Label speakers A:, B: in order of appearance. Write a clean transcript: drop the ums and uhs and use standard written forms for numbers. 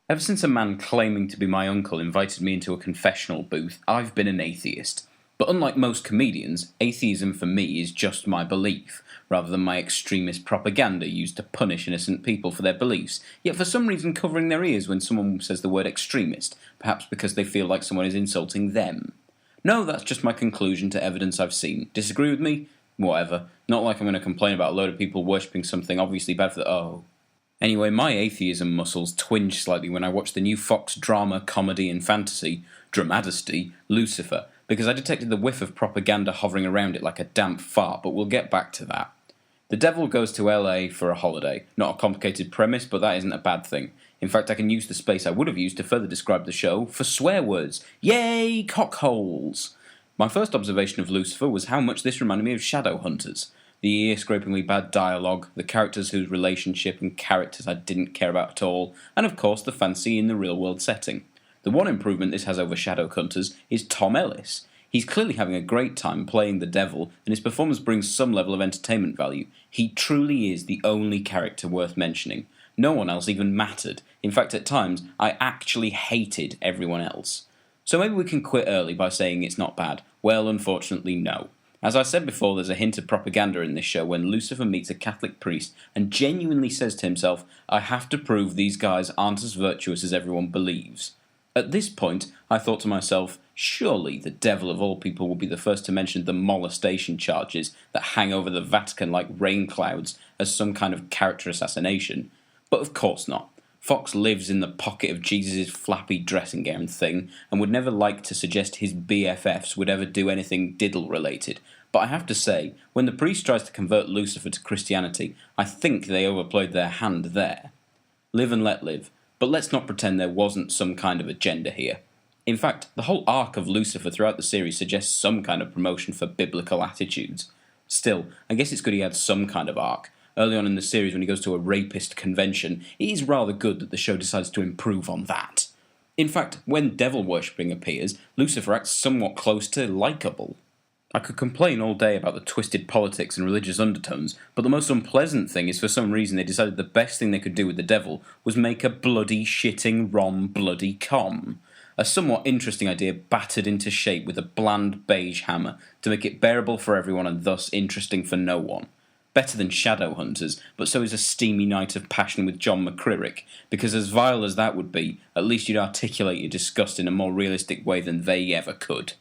A: Ever since a man claiming to be my uncle invited me into a confessional booth, I've been an atheist. But unlike most comedians, atheism for me is just my belief, rather than my extremist propaganda used to punish innocent people for their beliefs, yet for some reason covering their ears when someone says the word extremist, perhaps because they feel like someone is insulting them. No, that's just my conclusion to evidence I've seen. Disagree with me? Whatever. Not like I'm going to complain about a load of people worshipping something obviously bad for the... Anyway, my atheism muscles twinge slightly when I watch the new Fox drama, comedy and fantasy, Dramadesty, Lucifer, because I detected the whiff of propaganda hovering around it like a damp fart, but we'll get back to that. The devil goes to LA for a holiday. Not a complicated premise, but that isn't a bad thing. In fact, I can use the space I would have used to further describe the show for swear words. Yay, cockholes! My first observation of Lucifer was how much this reminded me of Shadowhunters. The ear-scrapingly bad dialogue, the characters whose relationship and characters I didn't care about at all, and of course the fantasy in the real-world setting. The one improvement this has over Shadowhunters is Tom Ellis. He's clearly having a great time playing the devil, and his performance brings some level of entertainment value. He truly is the only character worth mentioning. No one else even mattered. In fact, at times, I actually hated everyone else. So maybe we can quit early by saying it's not bad. Well, unfortunately, no. As I said before, there's a hint of propaganda in this show when Lucifer meets a Catholic priest and genuinely says to himself, I have to prove these guys aren't as virtuous as everyone believes. At this point, I thought to myself, surely the devil of all people will be the first to mention the molestation charges that hang over the Vatican like rain clouds as some kind of character assassination. But of course not. Fox lives in the pocket of Jesus' flappy dressing gown thing and would never like to suggest his BFFs would ever do anything diddle-related. But I have to say, when the priest tries to convert Lucifer to Christianity, I think they overplayed their hand there. Live and let live, but let's not pretend there wasn't some kind of agenda here. In fact, the whole arc of Lucifer throughout the series suggests some kind of promotion for biblical attitudes. Still, I guess it's good he had some kind of arc. Early on in the series when he goes to a rapist convention, it is rather good that the show decides to improve on that. In fact, when devil worshipping appears, Lucifer acts somewhat close to likeable. I could complain all day about the twisted politics and religious undertones, but the most unpleasant thing is for some reason they decided the best thing they could do with the devil was make a bloody shitting rom bloody com. A somewhat interesting idea battered into shape with a bland beige hammer to make it bearable for everyone and thus interesting for no one. Better than Shadowhunters, but so is a steamy night of passion with John McCririck, because as vile as that would be, at least you'd articulate your disgust in a more realistic way than they ever could.